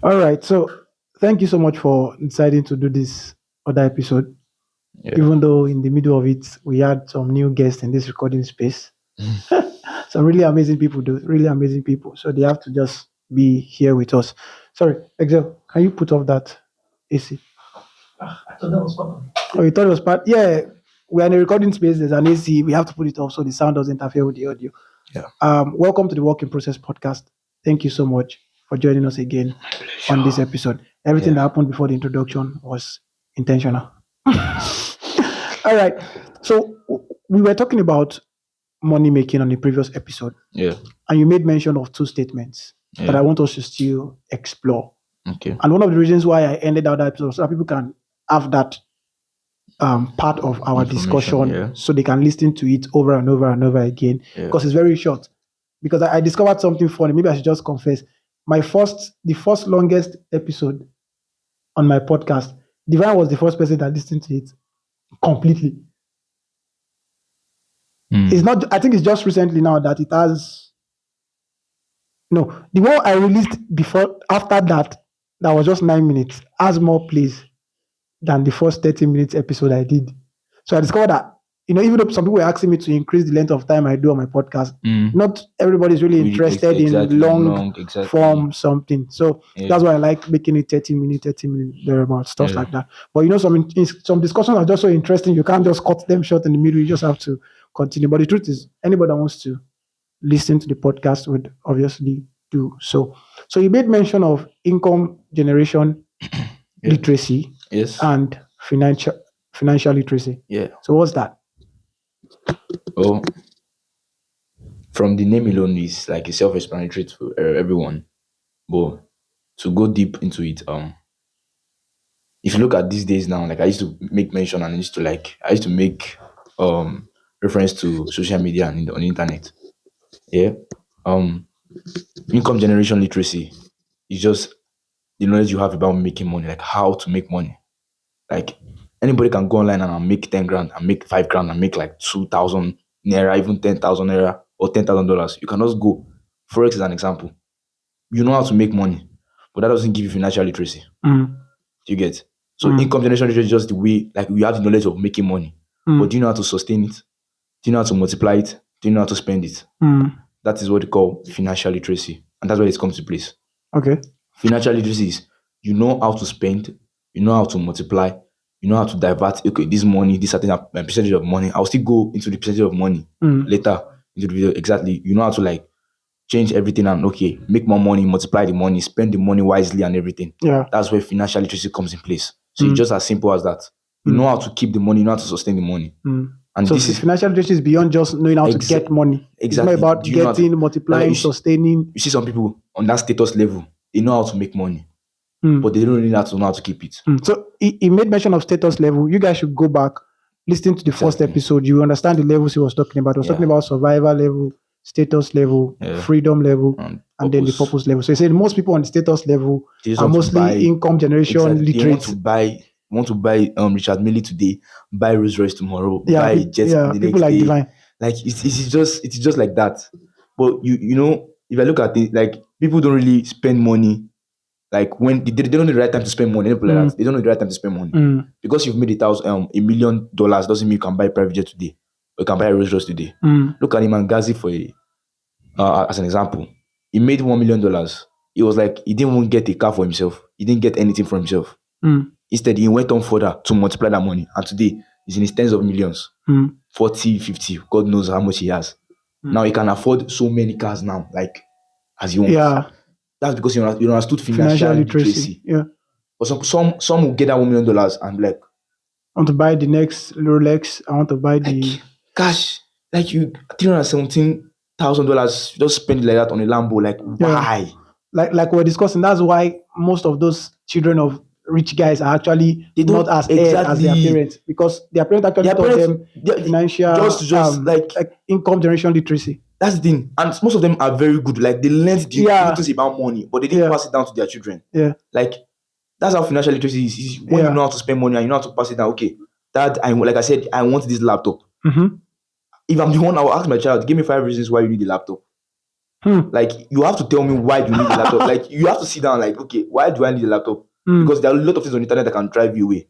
All right. So thank you so much for deciding to do this other episode. Yeah. Even though in the middle of it we had some new guests in this recording space. Some really amazing people, do really amazing people. So they have to just be here with us. Sorry, Excel, can you put off that AC? I thought that was part of it. Oh, you thought it was part? Yeah, we're in a recording space. There's an AC. We have to put it off so the sound doesn't interfere with the audio. Yeah. Welcome to the Work in Process podcast. Thank you so much for joining us again on this episode. Everything that happened before the introduction was intentional. All right. So we were talking about money making on the previous episode, Yeah. and you made mention of two statements that Yeah. I want us to still explore. Okay. And one of the reasons why I ended out that episode so that people can have that part of our Information, discussion yeah. so they can listen to it over and over and over again Yeah. because it's very short. Because I discovered something funny. Maybe I should just confess. The first longest episode on my podcast, Divine was the first person that listened to it completely. It's not, I think it's just recently now that it has. No, the one I released after that was just 9 minutes, has more plays than the first 30 minutes episode I did. So I discovered that, even though some people were asking me to increase the length of time I do on my podcast, not everybody's really interested in long form something. So that's why I like making it 30 minutes, thereabout, stuff like that. But some discussions are just so interesting, you can't just cut them short in the middle, you just have to continue. But the truth is, anybody that wants to listen to the podcast would obviously do so. So you made mention of income generation literacy Yes. and financial literacy. Yeah. So what's that? Oh, from the name alone is like a self-explanatory to everyone. But to go deep into it, if you look at these days now, like I used to make mention and I used to make reference to social media and on the internet. Yeah. Income generation literacy is just the knowledge you have about making money, like how to make money. Like anybody can go online and make 10 grand and make 5 grand and make like 2,000 naira, even 10,000 naira or $10,000. You can just go. Forex is an example. You know how to make money, but that doesn't give you financial literacy. Do you get? So income generation literacy is just the way, like you have the knowledge of making money, but do you know how to sustain it? Do you know how to multiply it? Do you know how to spend it? That is what they call financial literacy, and that's where it comes to place. Okay. Financial literacy is you know how to spend, you know how to multiply, you know how to divert. Okay, this money, this certain percentage of money. I'll still go into the percentage of money later into the video. Exactly, you know how to like change everything and okay, make more money, multiply the money, spend the money wisely and everything. Yeah. That's where financial literacy comes in place. So it's just as simple as that. You know how to keep the money, you know how to sustain the money. And So this is financial literacy is beyond just knowing how to get money. Exactly. It's more about Do you know how to- getting, multiplying, you see- sustaining. You see some people on that status level, they know how to make money, but they don't really know how to keep it. So he made mention of status level. You guys should go back, listen to the first Exactly. episode. You understand the levels he was talking about. He was talking about survival level, status level, freedom level, and then the purpose level. So he said most people on the status level They just are want to mostly buy- income generation Exactly. They literate. want to buy Richard Mille today, buy Rolls Royce tomorrow, buy jet the people next like day. Divine. Like it's just like that. But you know, if I look at it, like people don't really spend money. Like when they don't know the right time to spend money, people like that. They don't know the right time to spend money. Because you've made $1 million doesn't mean you can buy a private jet today or you can buy a Rolls Royce today. Look at Iman Ghazi as an example. He made $1 million. It was like he didn't even get a car for himself. He didn't get anything for himself. Instead, he went on further to multiply that money. And today, he's in his tens of millions. 40, 50, God knows how much he has. Now he can afford so many cars now, like as he wants. Yeah. That's because you understood financial literacy. Yeah. But some will get that $1 million and be like, I want to buy the next Rolex. I want to buy the gosh, like you $317,000, just spend it like that on a Lambo. Like why? Like we're discussing. That's why most of those children of rich guys are actually not as heirs as their parents, because their parents actually taught them financial just like income generation literacy. That's the thing. And most of them are very good. Like they learned the things about money, but they didn't pass it down to their children. Yeah. Like that's how financial literacy is when you know how to spend money and you know how to pass it down. Okay, Dad, like I said, I want this laptop. If I'm the one, I will ask my child, give me 5 reasons why you need the laptop. Like, you have to tell me why you need a laptop. Like, you have to sit down, like, okay, why do I need a laptop? Because there are a lot of things on the internet that can drive you away.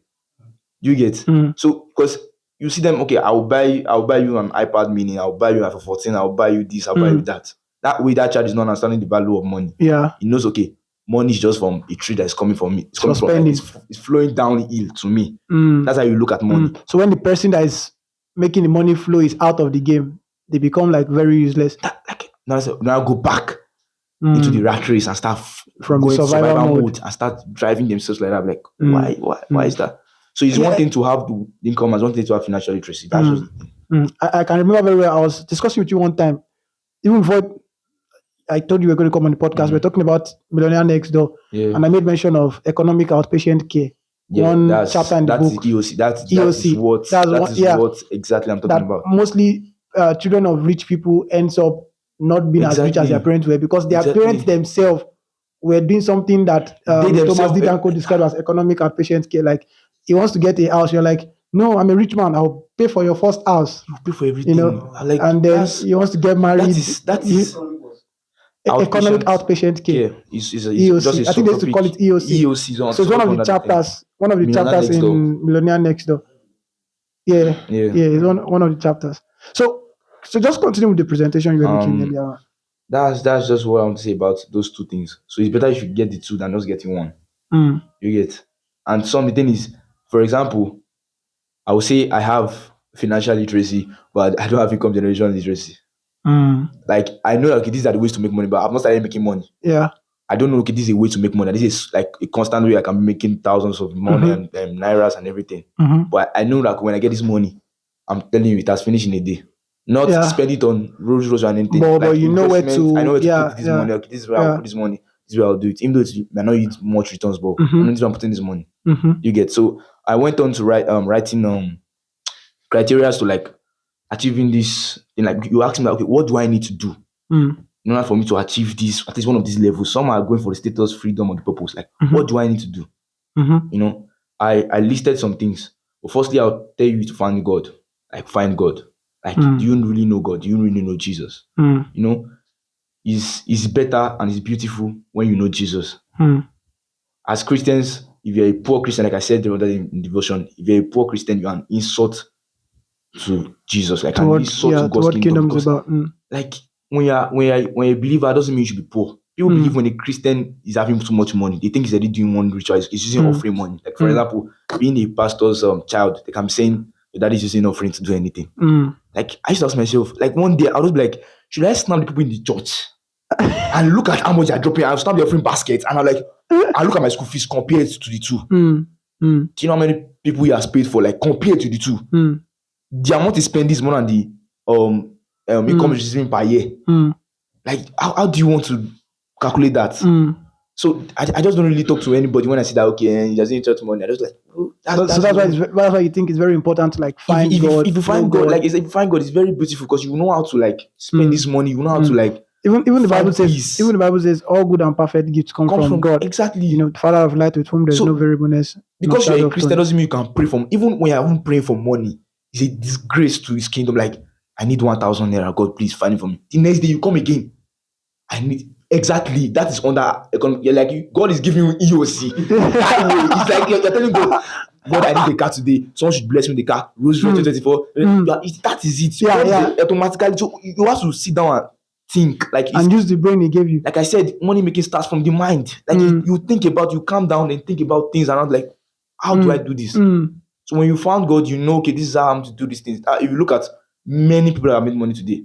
You get? So, because you see them, okay, I'll buy you an iPad mini, I'll buy you an iPhone 14, I'll buy you this, I'll buy you that. That way, that child is not understanding the value of money. Yeah. He knows, okay, money is just from a tree that's coming from me. It's coming from, like, it's flowing downhill to me. That's how you look at money. So when the person that is making the money flow is out of the game, they become like very useless. Now go back into the rat race and start from going the survival mode and start driving themselves like that. Like, why is that? So it's one thing to have the income, and one thing to have financial literacy. That's just the thing. I can remember very well. I was discussing with you one time, even before I told you we were going to come on the podcast. We were talking about Millionaire Next Door, and I made mention of economic outpatient care. One chapter in the book. EOC. That's EOC. what exactly I'm talking about. Mostly children of rich people ends up not being as rich as their parents were, because their parents themselves were doing something that Thomas Didanko described as economic outpatient care. Like, he wants to get a house. You're like, no, I'm a rich man. I'll pay for your first house. You pay for everything. Like, and then he wants to get married. That is economic outpatient care. EOC. I think they used to call it EOC. EOC. So it's one of the chapters. One of the chapters in Millionaire Next Door. Yeah. It's one of the chapters. So just continue with the presentation you were making earlier. That's just what I want to say about those two things. So it's better if you get the two than just getting one. You get. And the thing is, for example, I would say I have financial literacy, but I don't have income generation literacy. Like, I know, okay, these are the ways to make money, but I've not started making money. Yeah. I don't know, okay, this is a way to make money. This is like a constant way I can be making thousands of money and nairas and everything. But I know that when I get this money, I'm telling you, it has finished in a day. Not spend it on Rolls Royce or anything. But you know where to. I know where to put this money. Okay, this is where I'll put this money. This is where I'll do it. Even though it may not use much returns, but I know this is where I'm putting this money. You get. So I went on to writing criteria to, like, achieving this thing. Like, you ask me, like, okay, what do I need to do in order for me to achieve this, at least one of these levels? Some are going for the status, freedom, or the purpose. Like, what do I need to do? I listed some things. But firstly, I'll tell you to find God. Like, find God. Like, do you really know God? Do you really know Jesus? It's better and it's beautiful when you know Jesus. As Christians, if you're a poor Christian, like I said the other day in devotion, if you're a poor Christian, you're an insult to Jesus, like an insult to God's kingdom. Because, like, when you're a believer, doesn't mean you should be poor. People believe when a Christian is having too much money, they think he's already doing one ritual. He's using offering money. Like, for example, being a pastor's child, they can be saying your daddy's using offering to do anything. Like, I used to ask myself, like, one day I was like, should I snap the people in the church and look at how much they're dropping? I'll snap the offering basket, and I'm like, I look at my school fees compared to the two. Do you know how many people he has paid for? Like, compared to the two, the amount he spent is more than the income he's receiving per year. Like, how do you want to calculate that? So I just don't really talk to anybody when I see that, okay, he doesn't church money. I just like, that's why you think it's very important to, like, find God. If you find God, like, if you find God, it's very beautiful, because you know how to, like, spend this money. You know how to, like, even the Bible says, all good and perfect gifts come from God. Exactly. The Father of light, with whom there's no variableness. Because you're a Christian doesn't mean you can pray for. Even when you're even praying for money, it's a disgrace to His kingdom. Like, I need 1,000 naira. God, please find it for me. The next day you come again. I need. Exactly. That is under economic. You're like, God is giving you EOC. It's like you're telling God, I need a car today. Someone should bless me with the car. Rose 2024. That is it. Automatically. So you have to sit down and think. Like, and use the brain He gave you. Like I said, money making starts from the mind. Like, you think about, you calm down and think about things around, like, how do I do this? So when you found God, you know, okay, this is how I'm to do these things. If you look at many people that have made money today,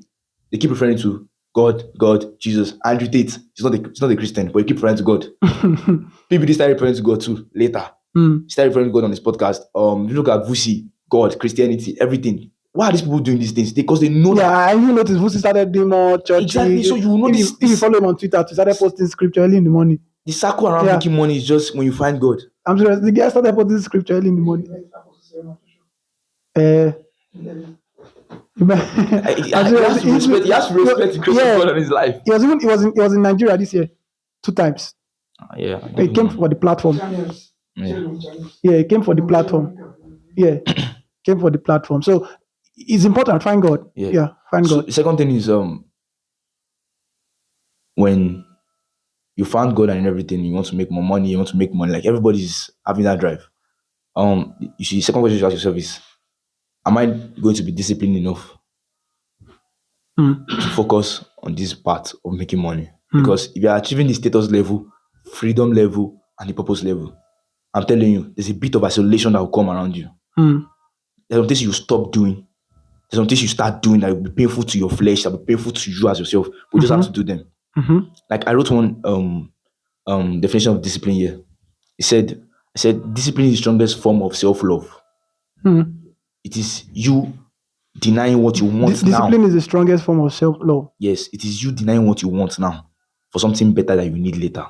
they keep referring to God, Jesus, Andrew Tate. He's not a Christian, but he keep referring to God. People they started referring to God too later. He started referring to God on his podcast. You look at Vusi, God, Christianity, everything. Why are these people doing these things? Because they know that. I even noticed Vusi started doing more church. Exactly. So you know if you follow him on Twitter, he started posting scripture early in the morning. The circle around making money is just when you find God. I'm serious. The guy started posting scripture early in the morning. He has to respect the grace of God in his life. He was in Nigeria this year 2 times. He came for the platform. He came for the platform. Came for the platform. So it's important. Find God. Find God. The second thing is when you found God and everything, you want to make more money, you want to make money, like everybody's having that drive. You see, second question you ask yourself is, am I going to be disciplined enough to focus on this part of making money? Because if you're achieving the status level, freedom level, and the purpose level, I'm telling you, there's a bit of isolation that will come around you. There's some things you stop doing. There's some things you start doing that will be painful to your flesh, that will be painful to you as yourself. But you just have to do them. Like I wrote one definition of discipline here. I said discipline is the strongest form of self-love. It is you denying what you want now. Discipline is the strongest form of self-love. Yes, it is you denying what you want now for something better that you need later.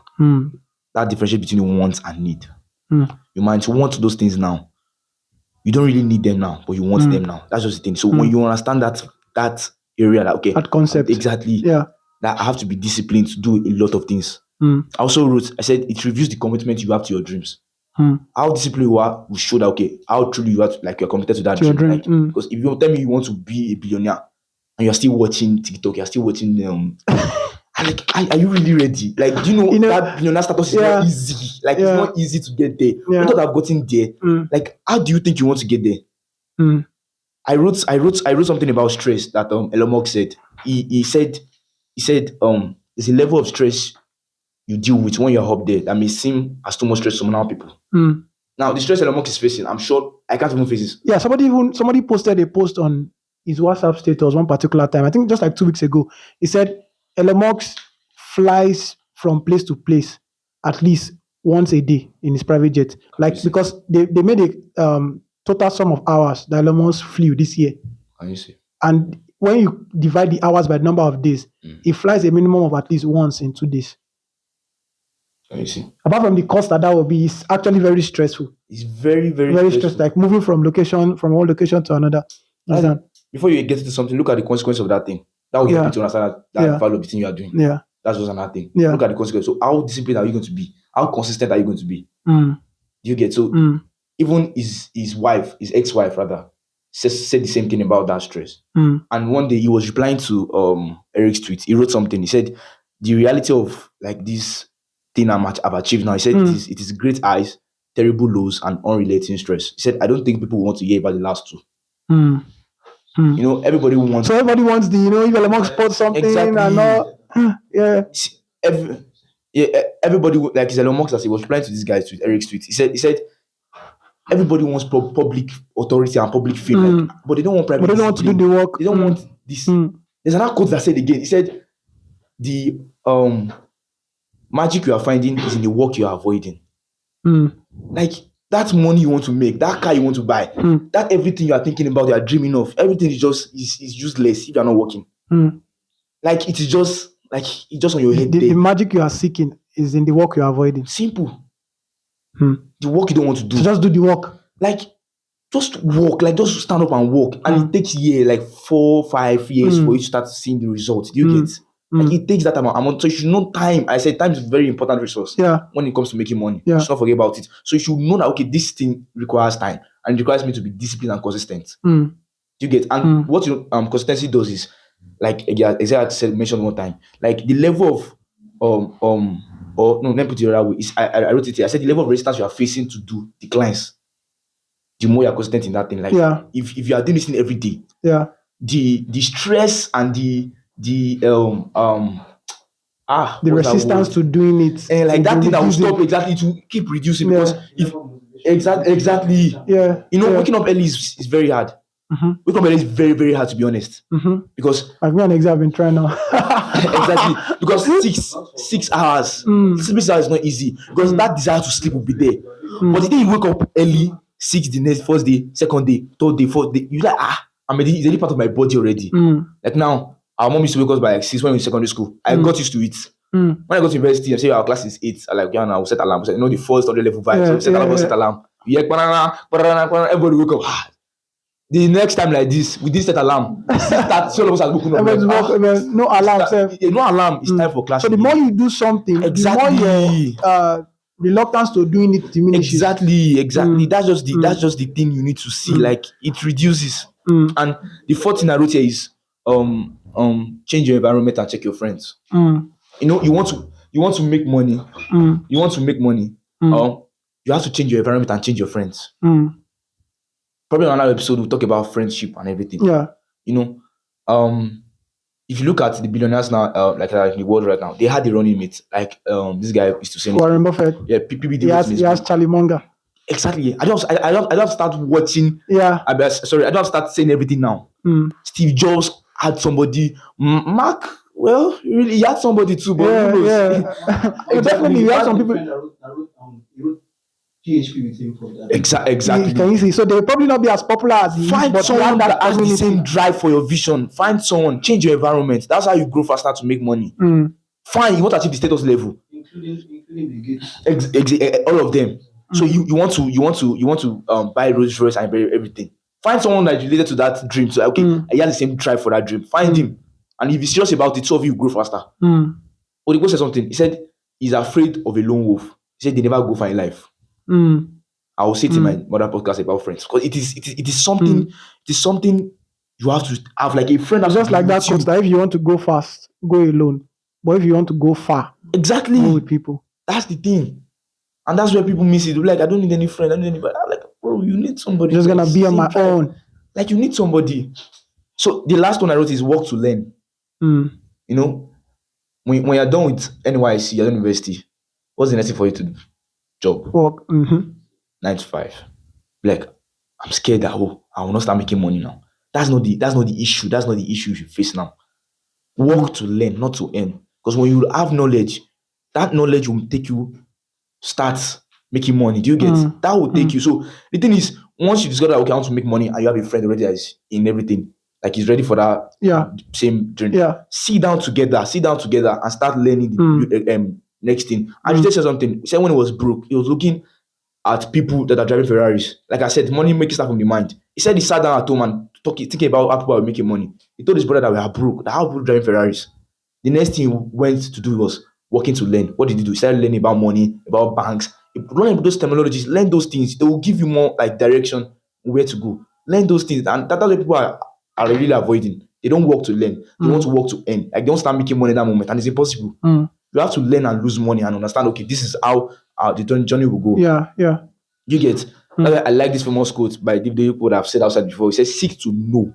That differentiate between want and need. You might want those things now. You don't really need them now, but you want them now. That's just the thing. So when you understand that area, that okay, that concept, exactly, that I have to be disciplined to do a lot of things. I also wrote, I said it reviews the commitment you have to your dreams. How disciplined you are will show that okay, how truly you are, like you're committed to that dream. Like, because if you tell me you want to be a billionaire and you're still watching TikTok, you're still watching are you really ready? Like, do you know that billionaire status is not easy. Like, it's not easy to get there. You thought I've gotten there. Like, how do you think you want to get there? I wrote something about stress that Elon Musk said. He said there's a level of stress you deal with when you're up there that may seem as too much stress to some other people. Now, the stress Elon Musk is facing, I'm sure I can't even face this. Yeah, somebody posted a post on his WhatsApp status one particular time. I think just like 2 weeks ago. He said Elon Musk flies from place to place at least once a day in his private jet. Like, because they made a total sum of hours that Elon Musk flew this year. Can you see? And when you divide the hours by the number of days, he flies a minimum of at least once in 2 days. Can you see? Apart from the cost that will be, it's actually very stressful. It's very, very, very stressful. Like moving from one location to another. Before you get into something, look at the consequence of that thing. That will help you to understand that value of the thing you are doing. Yeah. That's just another thing. Look at the consequence. So how disciplined are you going to be? How consistent are you going to be? Do you get? So even his wife, his ex-wife rather, said the same thing about that stress. And one day he was replying to Eric's tweet. He wrote something. He said, the reality of like this thing I've achieved now, he said it is great highs, terrible lows, and unrelating stress. He said, I don't think people want to hear about the last two. You know, everybody wants. So everybody wants the, if Elon Musk posts something and all. Everybody, like Elon Musk, as he was replying to this guy's tweet, Eric's tweet, he said everybody wants public authority and public fame, but they don't want private. But they don't want to do the work. They don't want this. There's another quote that said again. He said the magic you are finding is in the work you are avoiding. Like that money you want to make, that car you want to buy, that everything you are thinking about, you are dreaming of, everything is useless if you are not working. Like it's just on your head. The magic you are seeking is in the work you are avoiding. Simple. The work you don't want to do. So just do the work. Like just walk, like just stand up and walk. And it takes years, like 4-5 years for you to start seeing the results. Do you get? Like it takes that amount. So you should know time. I said time is a very important resource when it comes to making money. You should not forget about it. So you should know that okay, this thing requires time and it requires me to be disciplined and consistent. Do you get? And what consistency does is like exactly I said mentioned one time, like the level of or no, let me put it the other way. I wrote it here. I said the level of resistance you are facing to do declines. The more you're consistent in that thing. Like if you are doing this thing every day, the stress and the resistance to doing it, and like that thing that will stop exactly to keep reducing because if exactly waking up early is very hard. Waking up early is very, very hard to be honest. Because I've got an exam I've been trying now. Exactly. Because 6 hours. 6 hours is not easy. Because that desire to sleep will be there. But the day you wake up early, 6 the next first day, second day, third day, fourth day, you're like, it's already part of my body already. Like now, our mom used to wake us by like 6 when we were in secondary school. I got used to it. When I got to university, I say our class is 8. I like, now we'll set alarm. So, the first order level vibe. So set alarm. Everybody wake up. The next time like this, we didn't set alarm. That all of us are looking up. No alarm. No alarm. It's time for class. So the more you do something, the more your reluctance to doing it diminishes. Exactly. That's just the thing you need to see. Like it reduces. And the fourth thing I wrote here is change your environment and check your friends. you want to make money. Mm. You want to make money. Mm. You have to change your environment and change your friends. Mm. Probably on another episode we'll talk about friendship and everything. Yeah. You know, if you look at the billionaires now, like in the world right now, they had the running mate. Like this guy used to say, Warren Buffett. yeah, PBD He has Charlie Munger. exactly. I don't start watching. Yeah. Sorry, I don't start saying everything now. Mm. Steve Jobs had somebody. Mark, well, really, he had somebody too, but Yeah, who knows? yeah. Well, definitely, you have some people. PHP with him for that. Exactly. Can you see? So they'll probably not be as popular as he is, Find but he had someone that has the community. same drive for your vision. Find someone, change your environment. That's how you grow faster to make money. Mm. Fine, you want to achieve the status level. Including the Gates. All of them. So you want to buy Rolls Royce and buy everything. Find someone that's related to that dream. So okay, he has the same drive for that dream. Find him, and if he's serious about it, two of you grow faster. Mm. Odigo said something. He said he's afraid of a lone wolf. He said they never go for in life. Mm. I will say it in my mother podcast about friends, because it is something. It is something you have to have, like a friend. It's just like that quote that if you want to go fast, go alone. But if you want to go far, exactly, go with people. That's the thing, and that's where people miss it. They're like, I don't need any friend. I don't need anybody. I'm like, bro, you need somebody. I'm just gonna be on my own. Like you need somebody. So the last one I wrote is work to learn. Mm. You know, when you're done with NYC, you're done with university. What's the next thing for you to do? Job. Work. Mm-hmm. 9 to 5. Like, I'm scared that I will not start making money now. That's not the issue. That's not the issue you face now. Work to learn, not to earn. Because when you have knowledge, that knowledge will take you start making money. Do you get? That will take you. So the thing is, once you discover that okay, I want to make money, and you have a friend already that is in everything, like he's ready for that same journey. Yeah. Sit down together and start learning the next thing. And you just said something. He said when he was broke, he was looking at people that are driving Ferraris. Like I said, money makes stuff from the mind. He said he sat down at home and thinking about how people are making money. He told his brother that we are broke, that how people driving Ferraris. The next thing he went to do was working to learn. What did he do? He started learning about money, about banks. Learn those terminologies, learn those things. They will give you more like direction where to go. Learn those things. And that's what people are really avoiding. They don't work to learn. They want to work to earn. Like they don't start making money at that moment. And it's impossible. You have to learn and lose money and understand, okay, this is how the journey will go. Yeah. You get? I like this famous quote by David what I've said outside before. He says, seek to know,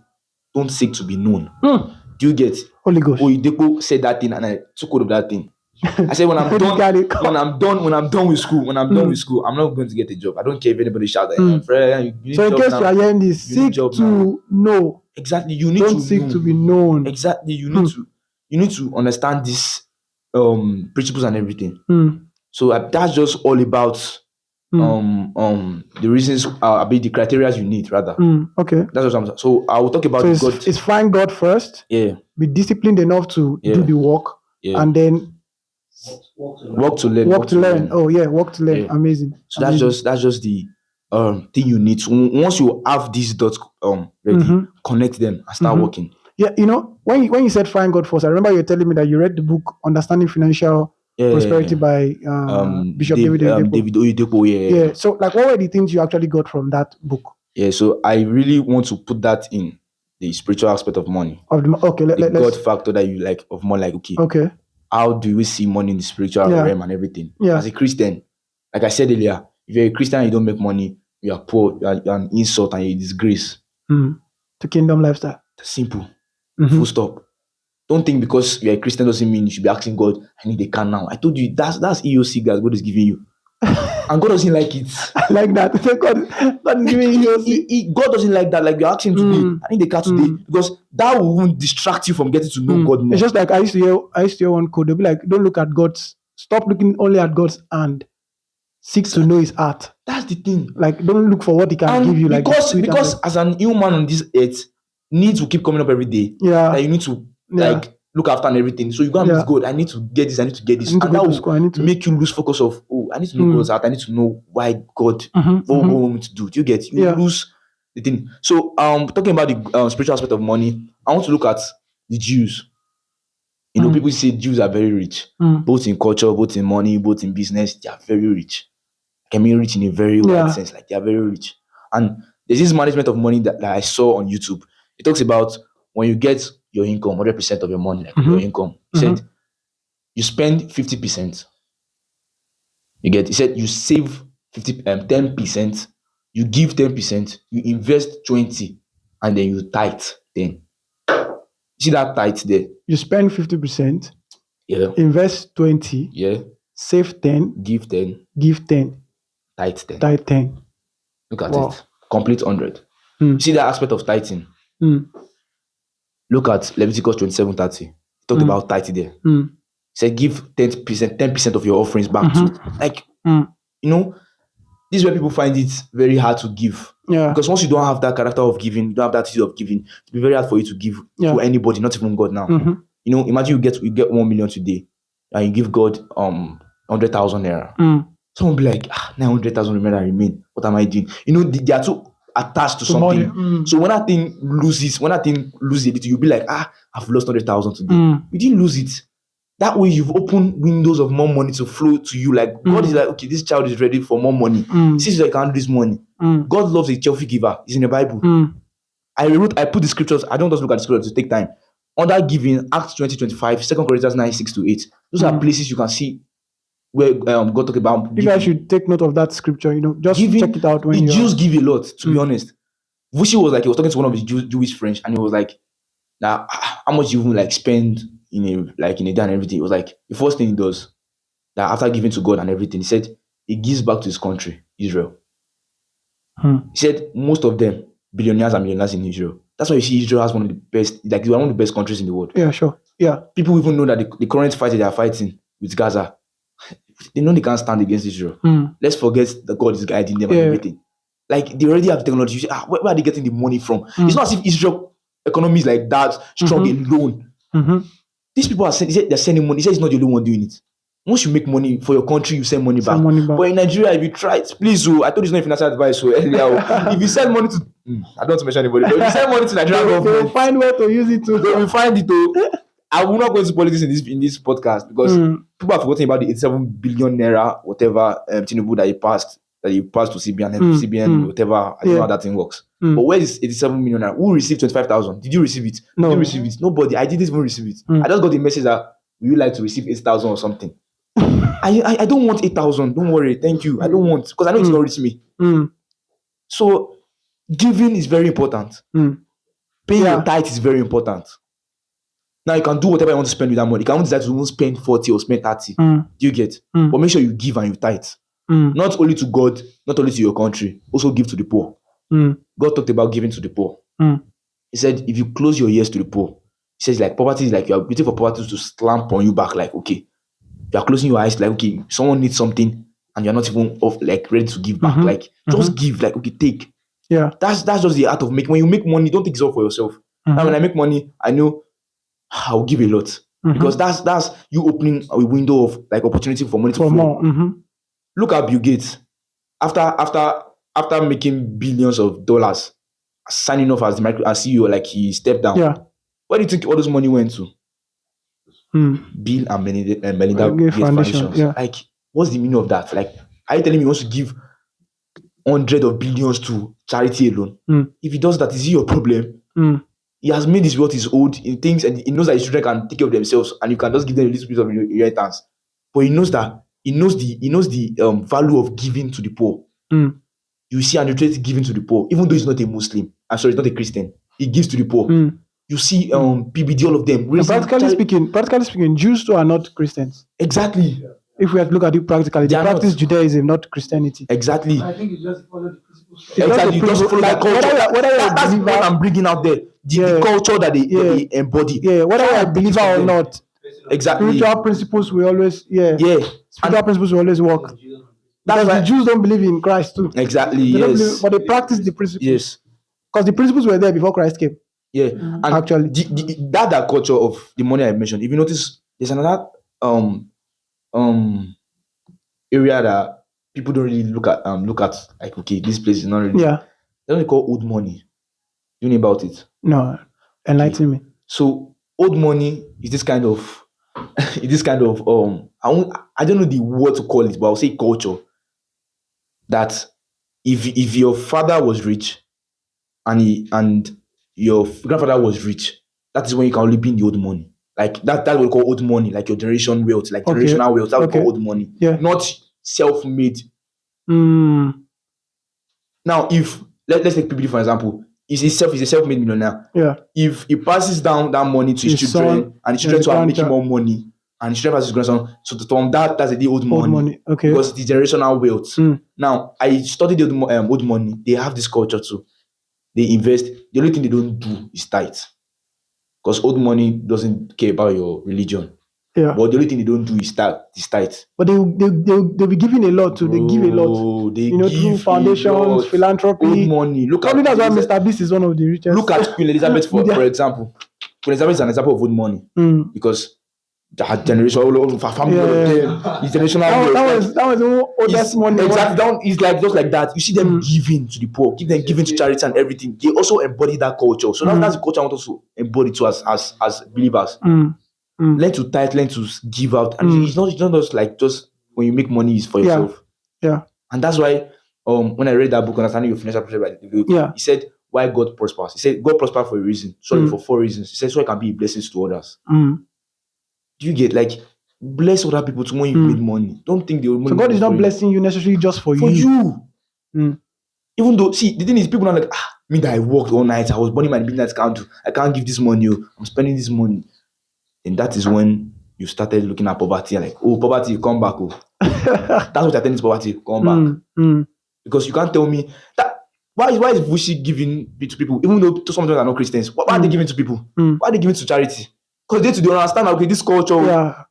don't seek to be known. Do you get? Holy Ghost. Oyedepo said that thing and I took hold of that thing. I said when I'm done with school, I'm not going to get a job. I don't care if anybody shouts at me. So in case you are hearing this, seek to know. Exactly. You need don't to seek to be known. Exactly. You need to understand this principles and everything. So that's just all about the reasons the criteria you need rather. Okay. That's what I'm saying. So I will talk about God. It's find God first. Yeah. Be disciplined enough to do the work. Yeah. And then work to learn. Work to learn. Oh yeah, work to learn. Yeah. Amazing. So that's just the thing you need. So once you have these dots ready, connect them and start working. Yeah, when you said find God first, I remember you were telling me that you read the book Understanding Financial Prosperity by Bishop David Oyedepo. Yeah. So like what were the things you actually got from that book? Yeah, so I really want to put that in the spiritual aspect of money. The God factor that you like of more like okay. How do we see money in the spiritual realm and everything? Yeah. As a Christian, like I said earlier, if you're a Christian and you don't make money, you are poor, you're an insult and you're a disgrace. To kingdom lifestyle. Simple. Full stop. Don't think because you're a Christian doesn't mean you should be asking God, I need a car now. I told you that's EOC that God is giving you. And God doesn't like it. I like that. God is giving you God doesn't like that. Like you're asking today, I need a car today. Because that will distract you from getting to know God more. It's just like I used to hear one quote. They'll be like, don't look at God's, stop looking only at God's hand. Seek to know his heart. That's the thing. Like don't look for what he can give you. Because as an human on this earth, needs will keep coming up every day. Yeah. That you need to look after and everything. So you go and meet God. I need to get this. I need to get this. And that will make you lose focus of, I need to know God's heart. I need to know why God what want me to do. Do you get? You lose the thing. So talking about the spiritual aspect of money, I want to look at the Jews. People say Jews are very rich, both in culture, both in money, both in business. They are very rich. I mean, rich in a very wide sense. Like they are very rich. And there's this management of money that I saw on YouTube. It talks about when you get your income, 100% of your money, like your income. He said You spend 50%. You get, he said you save 10%, you give 10%, you invest 20, and then you tithe 10. See that tithe there? You spend 50%, Yeah. invest 20, Yeah. save 10, Give 10, give 10, tithe 10. tithe 10. Look at Wow. it. Complete 100. Mm. You see that aspect of tithing? Mm. Look at Leviticus 27:30. He talked about tithe there. Mm. He said give 10% of your offerings back to, like, you know, this is where people find it very hard to give. Yeah. Because once you don't have that character of giving, you don't have that attitude of giving, it'll be very hard for you to give to anybody, not even God now. You know, imagine you get 1 million today and you give God 100,000 naira. Someone will be like, 900,000 remain. What am I doing? You know, they are too attached to something. Money. So when that thing loses a little, you'll be like, I've lost 100,000 today. You didn't lose it. That way, you've opened windows of more money to flow to you. Like, God is like, okay, this child is ready for more money. Since I can't do this money. God loves a cheerful giver. It's in the Bible. I put the scriptures. I don't just look at the scriptures to take time. Under giving, Acts 20:25, 2 Corinthians 9:6-8. Those are places you can see where God talk about You guys should take note of that scripture. You know, just giving. check it out when the you. Jews give a lot. To be honest, Vushi was like, he was talking to one of his Jewish friends, and he was like, "Now, how much you even like spend in a day and everything?" It was like the first thing he does, that after giving to God and everything, he said he gives back to his country, Israel. He said most of them billionaires and millionaires in Israel. That's why you see Israel has one of the best, like one of the best countries in the world. Yeah, sure. Yeah. People even know that the current fight that they are fighting with Gaza, they know they can't stand against Israel. Let's forget that God is guiding them and everything. Like, they already have technology. You say, where are they getting the money from? It's not as if Israel economy is like that strong alone. These people are they're sending money. He says he's not the only one doing it. Once you make money for your country, you send money back. But in Nigeria, if you try it, please, I told you it's not financial advice earlier. If you send money to, I don't want to mention anybody, but if you send money to Nigeria government, they will find where to use it to. They will find it to. I will not go into politics in this podcast because people have forgotten about the 87 billion naira, whatever, Tinubu that he passed to CBN, whatever. I don't know how that thing works. But where is 87 million naira? Who received 25,000? Did you receive it? No. Did you receive it? Nobody. I didn't even receive it. I just got the message that, would you like to receive 8,000 or something? I don't want 8,000. Don't worry. Thank you. I don't want, because I know it's not reach me. So giving is very important. Paying your tithe is very important. Now you can do whatever you want to spend with that money. You can decide to even spend 40 or spend 30. Do you get? But make sure you give and you tithe. Not only to God, not only to your country, also give to the poor. God talked about giving to the poor. He said, if you close your ears to the poor, he says, like, poverty is like, you are waiting for poverty to slamp on you back, like, okay. You are closing your eyes, like, okay, someone needs something and you're not even ready to give back. Like, just give, like, okay, take. Yeah. That's just the art of making. When you make money, don't take it all for yourself. Now, when I make money, I know I'll give a lot. Because that's you opening a window of like opportunity for money to flow. More. Look at Bill Gates. After making billions of dollars, signing off as CEO, like, he stepped down. Yeah. Where do you think all this money went to? Bill and Melinda Gates Foundation. Yeah. Like, what's the meaning of that? Like, are you telling me he wants to give hundreds of billions to charity alone? If he does that, is it your problem? He has made his wealth his own in things, and he knows that his children can take care of themselves, and you can just give them a little bit of inheritance. But he knows the value of giving to the poor. You see an illiterate giving to the poor, even though he's not a Muslim. I'm sorry, he's not a Christian. He gives to the poor. You see PBD, all of them. Practically speaking, Jews too are not Christians. Exactly. If we have to look at it practically, they practice not. Judaism, not Christianity. Exactly. I think you just follow the principles. Exactly. You just follow that culture. That's what I'm bringing out there. The culture that they embody. Yeah, whether you're a believer or not. Exactly. Spiritual principles will always, spiritual principles will always work. Because the Jews don't believe in Christ too. Exactly, They don't yes. believe, but they practice the principles. Yes. Because the principles were there before Christ came. Yeah. And actually, that culture of the money I mentioned, if you notice, there's another area that people don't really look at like, okay, this place is not really. Yeah. They don't call old money. Do you know about it? No. Enlighten me. So old money is this kind of I don't know the word to call it, but I'll say culture. That if your father was rich and your grandfather was rich, that is when you can only be in the old money. Like that's what we call old money, like your generation wealth, like Okay. generational wealth. That's what we Okay. call old money. Yeah. Not self-made. Mm. Now, if let's take PBD for example, he's a self-made millionaire. Yeah. If he passes down that money to his His children, son, and his children the to are making grandchild. more money, and his children passes his grandson, so from that's a the old Old money. money. Okay. Because it's generational wealth. Mm. Now, I studied the old money. They have this culture too. They invest. The only thing they don't do is tithe. Because old money doesn't care about your religion. Yeah. But the only thing they don't do is tithe. But they'll be giving a lot too. They give a lot. Bro, they Through give a foundations, lot. philanthropy. Old money. Look Probably at that's why Queen Mr. Beast is one of the richest. Look at Queen Elizabeth for example. Queen Elizabeth is an example of old money Mm. because her generation, all of her family, all of them, is generational. That was the oldest money. Exactly. That is like just like that. You see them giving to the poor, giving to charity and everything. They also embody that culture. So that's the culture I want us to embody to as believers. Learn to tithe, learn to give out. And it's not just like just when you make money is for yourself. Yeah. And that's why when I read that book, Understanding Your Financial Pressure by the Yeah. he said why God prospers. He said God prospers for a reason. Sorry, for 4 reasons. He said so it can be blessings to others. Do you get like bless other people to when you've made money? Don't think they will. So God is not blessing you necessarily just for you. Mm. Even though, see, the thing is, people are like, me that I worked all night, I was burning my midnight candle, I can't give this money, I'm spending this money. And that is when you started looking at poverty and like, oh, poverty, come back. Oh. That's what I think is poverty, come back. Because you can't tell me that. Why is Vushi giving to people, even though some of them are not Christians? Why are they giving to people? Why are they giving to charity? Because they understand, okay, this culture. Yeah.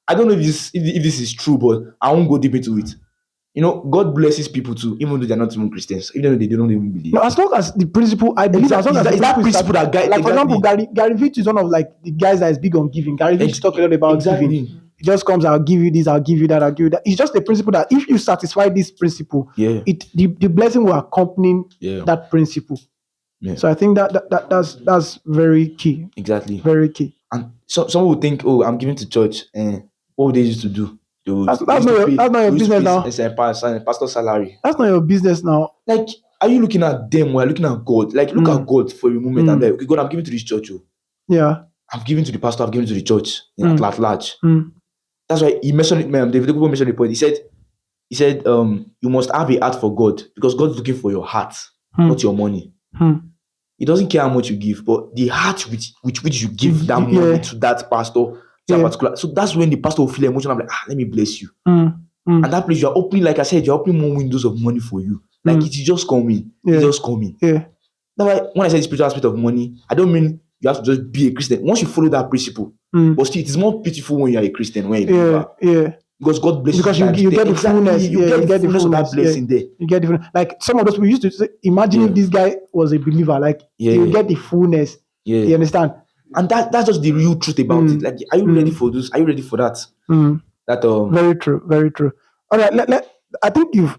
I don't know if this is true, but I won't go deep into it. You know, God blesses people too, even though they're not even Christians, even though they don't even believe. No, as long as the principle, I believe, as long as it's that principle that guide. Like for example, Gary Vee is one of like the guys that is big on giving. Gary Vee talk a lot about giving. It just comes, I'll give you this, I'll give you that, I'll give you that. It's just a principle that if you satisfy this principle, the blessing will accompany that principle. Yeah. So I think that's very key. Exactly. Very key. And some would think, oh, I'm giving to church, and what would they used to do? That's not your business now. It's a pastor's salary. That's not your business now. Like, are you looking at them or are you looking at God? Like, look at God for a moment and be like, okay, God, I'm giving to this church. Oh. Yeah. I'm giving to the pastor, I'm giving to the church at large. That's why he mentioned it, man. David Okobo mentioned the point. He said, you must have a heart for God because God's looking for your heart, not your money. He doesn't care how much you give, but the heart which you give that money to that pastor, to particular. So that's when the pastor will feel emotional. Like, let me bless you. And that place you are opening, like I said, you're opening more windows of money for you. Like it's just coming. It's just coming. Yeah. That's why when I say the spiritual aspect of money, I don't mean you have to just be a Christian. Once you follow that principle, but still, it is more beautiful when you are a Christian. When you because God blesses because you get the fullness. You get the fullness of that blessing there. You get the fullness. Like some of us, we used to say, imagine if this guy was a believer. Like you get the fullness. Yeah. You understand? And that's just the real truth about it. Like, are you ready for this? Are you ready for that? That very true. Very true. All right. I think you've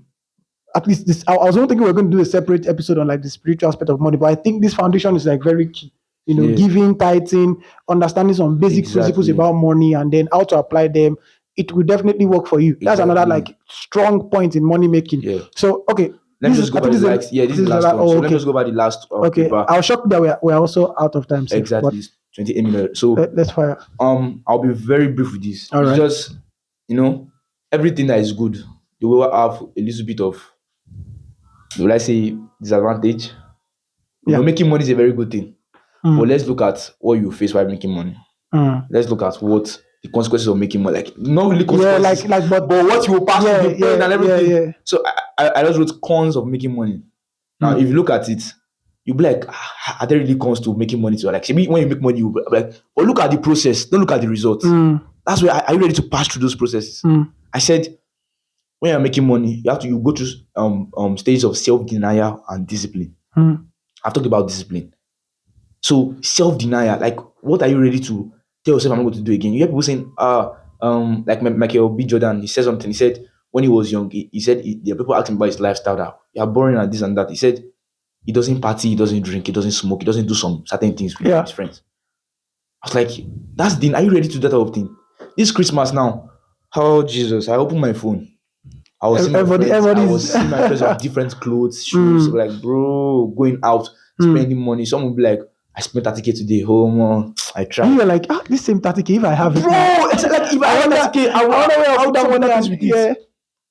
at least this. I was not thinking we were going to do a separate episode on like the spiritual aspect of money, but I think this foundation is like very key. You know, giving, tithing, understanding some basic principles about money, and then how to apply them. It will definitely work for you. That's another like strong point in money making. Yeah. So okay. Let me just go over the last. Yeah, this is the last one. So let me just go over the last. Okay. Paper. I was shocked that we're also out of time. Exactly. 28 minutes. So let's fire. I'll be very brief with this. All right. Just everything that is good, you will have a little bit of, will I say, disadvantage. Making money is a very good thing. But let's look at what you face while making money. Let's look at what the consequences of making money, like not really consequences, but what you will pass through the pain and everything. Yeah. So I just wrote cons of making money. Now, if you look at it, you'll be like, are there really cons to making money? So like, when you make money, you'll be like, but look at the process, don't look at the results. That's where are you ready to pass through those processes? I said, when you're making money, you go through stages of self-denial and discipline. I've talked about discipline. So self-denial, like what are you ready to tell yourself I'm not going to do again? You hear people saying, like Michael B. Jordan, he said something. He said when he was young, he said there are people asking about his lifestyle that you're boring and this and that. He said he doesn't party, he doesn't drink, he doesn't smoke, he doesn't do some certain things with his friends. I was like, that's the, are you ready to do that type of thing? This Christmas now, oh Jesus, I opened my phone. I was seeing my friends with different clothes, shoes, like bro, going out, spending money. Some would be like, I spent 30K today. Oh man, I And tried. you're like, this same 30K, if I have it, Bro, it's like if I had 30K, I wonder where I'll would put that want money. that with it. Yeah.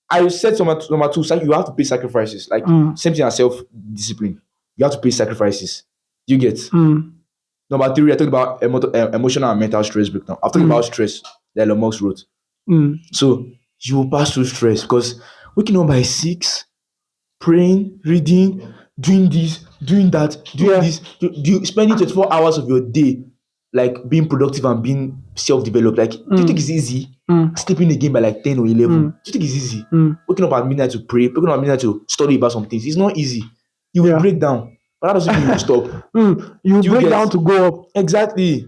I said number two, you have to pay sacrifices. Like same thing as self-discipline. You have to pay sacrifices. You get. Number three, I talked about emotional and mental stress breakdown. I've talked about stress that Elon Musk wrote. So you will pass through stress because waking up by 6, praying, reading, doing this, doing that, doing this, spending 24 hours of your day like being productive and being self-developed. Like, do you think it's easy? Sleeping again by like 10 or 11. Do you think it's easy? Waking up at midnight to pray, waking up at midnight to study about some things. It's not easy. You will break down. But that doesn't mean you will stop. You break down to go up. Exactly.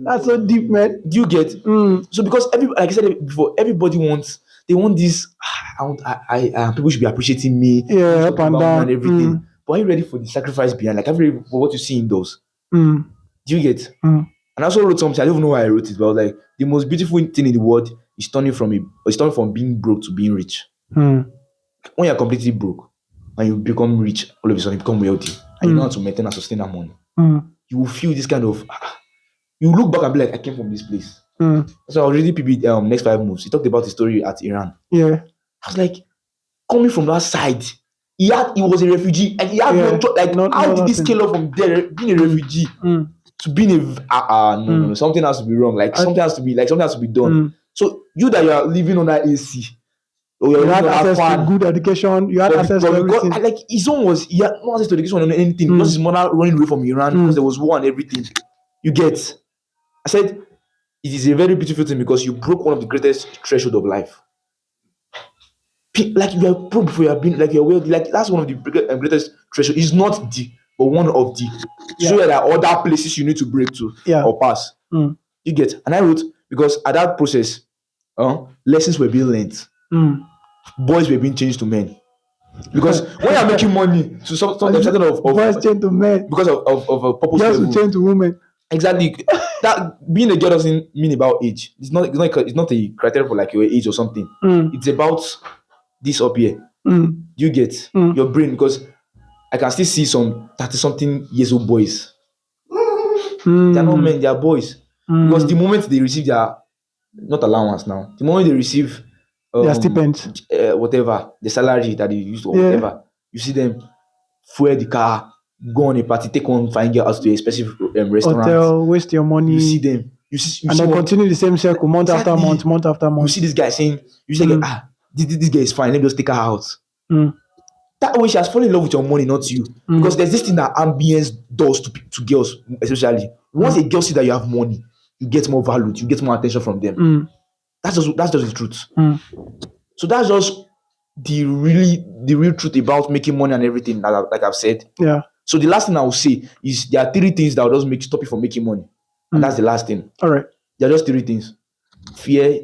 That's so deep, man. Do you get? So because like I said before, everybody wants this. People should be appreciating me. Yeah, up and down and everything. But are you ready for the sacrifice behind? Like, are you ready for what you see in those? Do you get? And I also wrote something. I don't even know why I wrote it, but I was like, the most beautiful thing in the world is turning from being broke to being rich. When you're completely broke and you become rich, all of a sudden you become wealthy, and you know how to maintain and sustain that money. You will feel this kind of. You look back and be like, I came from this place. So I was reading PB Next 5 Moves. He talked about the story at Iran. Yeah. I was like, coming from that side, he was a refugee, and he had no choice. Like, how did this scale up from there, being a refugee, to being no, something has to be wrong. Like, something has to be done. So you that you are living on that AC, or you had access to good education. You had access to everything. Like, his son he had no access to education or anything. Because his mother running away from Iran because there was war and everything. You get. I said, it is a very beautiful thing because you broke one of the greatest threshold of life. Like, you are broke before you have been, like, you're wealthy. Like, that's one of the greatest threshold. It's not but one of the. So there are other places you need to break to or pass. You get. And I wrote, because at that process, lessons were being learned. Boys were being changed to men. Because when you're making money to something of boys change to men because of a purpose girls level. will change to women. Exactly. That being a girl doesn't mean about age. It's not a criteria for like your age or something. It's about this up here. You get your brain, because I can still see some 30-something years old boys. They're not men, they are boys. Because the moment they receive their not allowance now, the moment they receive their stipend, whatever, the salary that they use or whatever, you see them fuel the car, go on a party, take one fine girl out to a specific restaurant, hotel, waste your money. You see them, and then continue the same circle month after month, month after month. You see this guy saying, this guy is fine, let me just take her out. That way she has fallen in love with your money, not you. Because there's this thing that ambience does to girls, especially. Once a girl sees that you have money, you get more valued, you get more attention from them. That's just the truth. So that's just the real truth about making money and everything, like I've said. Yeah. So the last thing I will say is there are 3 things that will just stop you from making money. And that's the last thing. All right. There are just 3 things: fear,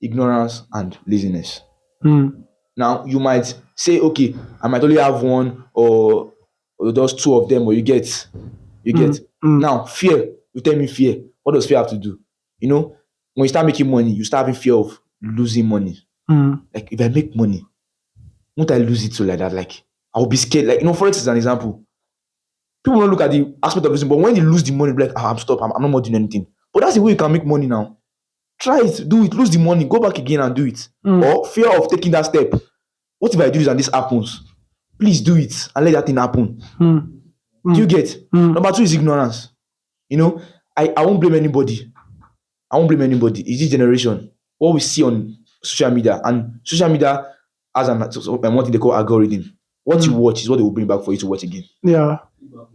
ignorance, and laziness. Now, you might say, okay, I might only have one or just 2 of them, or you get. Now, fear, you tell me fear. What does fear have to do? You know, when you start making money, you start having fear of losing money. Like, if I make money, won't I lose it so like that? Like, I'll be scared. Like, Forex is an example. People don't look at the aspect of losing, but when they lose the money, they're like, I'm stopped. I'm not more doing anything. But that's the way you can make money now. Try it, do it, lose the money, go back again and do it. Or fear of taking that step. What if I do this and this happens? Please do it and let that thing happen. Do you get? Number 2 is ignorance. I won't blame anybody. It's this generation. What we see on social media, and social media has what they call algorithm. What you watch is what they will bring back for you to watch again. Yeah.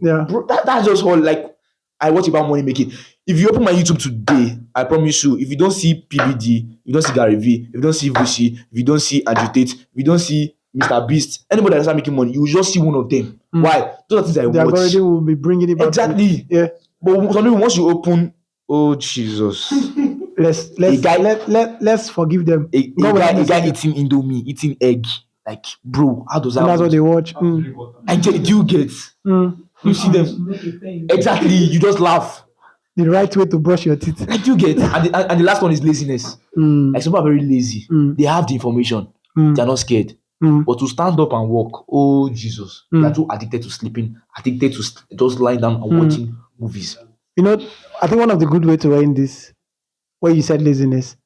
Bro, that's just all. Like, I watch about money making. If you open my YouTube today, I promise you, if you don't see PBD, if you don't see Gary V, if you don't see Vushi, if you don't see Andrew Tate, if you don't see Mr. Beast, anybody that start making money, you will just see one of them. Why? Those are things I watch. The algorithm will be bringing it back. Exactly. Yeah. But some people, once you open, oh Jesus. Let's forgive them. A guy eating Indomie, eating egg. Like, bro, how does that work? That's what they watch. Do you get? You see them. Exactly. You just laugh. The right way to brush your teeth. Like, you get. And the last one is laziness. Like, some people are very lazy. They have the information. They are not scared. But to stand up and walk, oh Jesus, they are too addicted to sleeping, addicted to just lying down and watching movies. You know, I think one of the good way to end this, where you said laziness,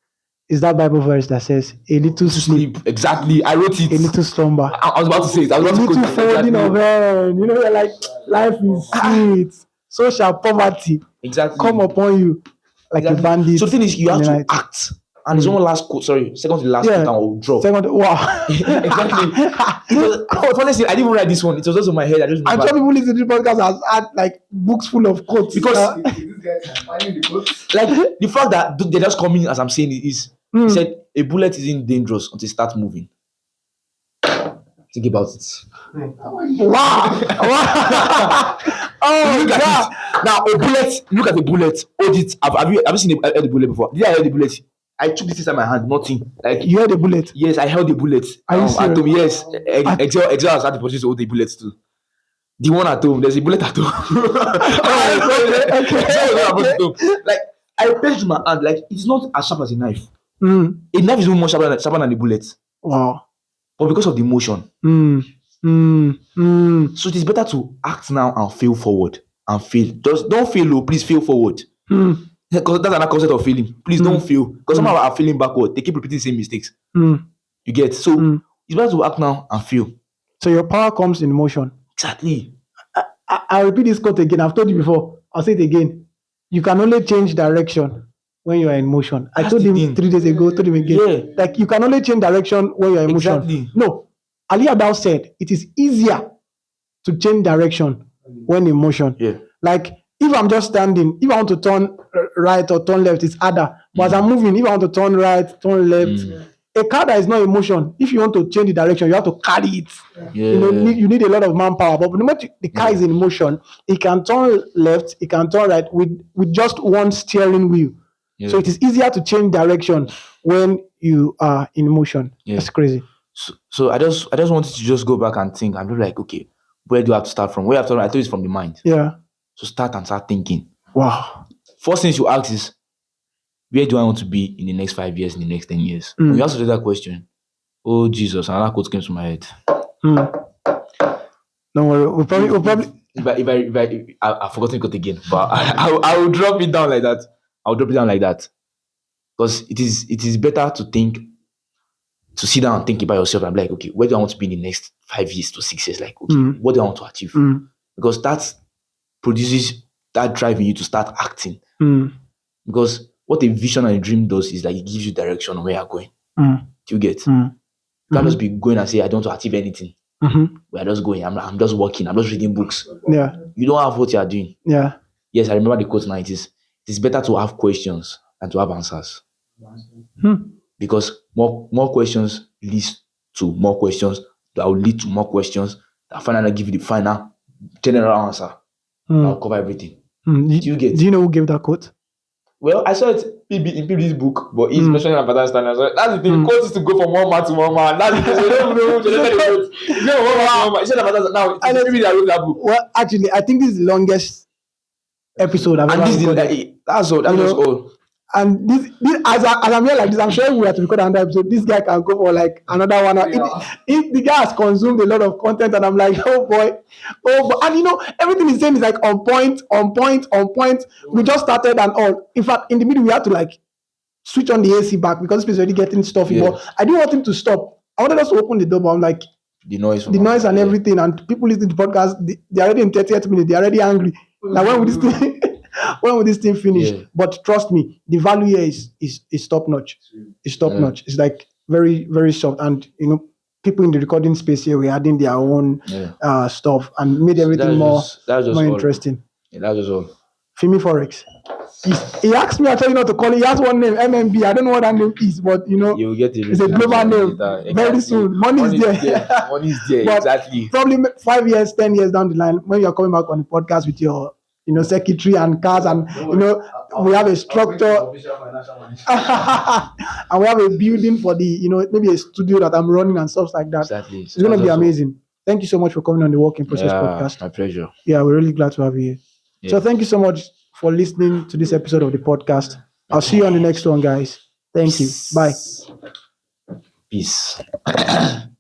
is that Bible verse that says, "A little To sleep, sleep, exactly. I wrote it. a little slumber, I was about to say it. I a was about to little quote it. folding of Exactly. hand." You know, you're like, life is sweet. So shall poverty Exactly. come upon you like a Exactly. bandit. So the thing is, you in have the to night. act. And there's one last quote. Sorry, second to the last quote, and I'll drop. Second, wow. Exactly. It was, honestly, I didn't even write this one. It was just in my head. I just I'm sure people listening to this podcast has had like books full of quotes. Because This guy can find the quotes. like the fact that they're just coming as I'm saying it is. He said a bullet isn't dangerous until it starts moving. Think about it. wow. Oh Look God. at it. Now a bullet. Look at the bullet. Hold it. Have you seen the bullet before? Did I hold the bullet? I took this inside my hand. Nothing. Like You heard the bullet. yes, I held the bullet. Are you At serious? home, yes. Excel has had the opportunity to hold the bullets too. The one at home, there's a bullet at home. Like I pinched my hand. Like it's not as sharp as a knife. A knife is even more sharper than the bullet. Wow. But because of the motion, so it is better to act now and fail forward and fail. Just don't fail, please fail forward. Because that's another concept of failing. Please don't fail. Because some people are failing backward. They keep repeating the same mistakes. You get so it's better to act now and fail. So your power comes in motion. Exactly. I'll repeat this quote again. I've told you before. I'll say it again. You can only change direction when you are in motion. I That's told the him thing. 3 days ago, told him again. Yeah. Like you can only change direction when you're in motion. Exactly. No. Ali Abdal said it is easier to change direction when in motion. Yeah. Like if I'm just standing, if I want to turn right or turn left, it's harder. But as I'm moving, if I want to turn right, turn left, a car that is not in motion, if you want to change the direction, you have to carry it. Yeah. You need a lot of manpower. But the moment the car is in motion, it can turn left, it can turn right with just one steering wheel. Yeah. So it is easier to change direction when you are in motion. Yeah. That's crazy. So I just wanted to just go back and think. I'm just like, okay, where do I have to start from? Where I have to I thought it's from the mind. Yeah. So start and start thinking. Wow. First things you ask is, where do I want to be in the next 5 years, in the next 10 years? When you answer that question, oh Jesus, another quote came to my head. Don't worry. We'll probably If I've forgotten it again, but I will drop it down like that. I'll drop it down like that. Because it is better to think, to sit down and think about yourself and be like, okay, where do I want to be in the next 5 years to 6 years? Like, okay, what do I want to achieve? Because that produces that drive in you to start acting. Because what a vision and a dream does is that it gives you direction on where you're going. Do you get? You can't just be going and say, I don't want to achieve anything. We're just going. I'm just working. I'm just reading books. Yeah. You don't have what you are doing. Yeah. Yes, I remember the quote now. It is better to have questions than to have answers. Because more questions leads to more questions that will lead to more questions that finally give you the final general answer that will cover everything. Do you get? Do you know who gave that quote? Well, I saw it in PB's book, but he's mentioning about that standard. So that's the thing. Quote is to go from one man to one man. That's the thing. So you don't know who generated the quote. You know one man to one man. He said about that. Now, it's PB that wrote that book. Well, actually, I think this is the longest episode I've And ever this is recorded. that's all. That's just all. And this as I'm here like this, I'm sure if we have to record another episode, this guy can go for like another 1 hour. If the guy has consumed a lot of content, and I'm like, oh boy. And everything he's saying is like on point. We just started and all. In fact, in the middle, we had to like switch on the AC back because this place already getting stuffy. Yeah. But I didn't want him to stop. I wanted us to open the door, but I'm like, The noise. and everything, and people listening to the podcast, they're already in 30th minute, they're already angry. Now when will this thing finish? Yeah. But trust me, the value here is top notch. It's top notch. It's like very, very soft. And people in the recording space here were adding their own stuff and made everything more interesting. Yeah, that was all. Fimi Forex. He asked me actually not to call it. He has one name, MMB. I don't know what that name is, but You will get it. it's a global name. Very soon. Money is there. Money is there. But Exactly. probably 5 years, 10 years down the line, when you're coming back on the podcast with your secretary and cars, and we have a structure and we have a building for the maybe a studio that I'm running and stuff like that. Exactly. It's gonna be amazing. Thank you so much for coming on the Work in Process podcast. My pleasure. Yeah, we're really glad to have you here. Yeah. So thank you so much for listening to this episode of the podcast. I'll see you on the next one, guys. Thank you. Bye. Peace.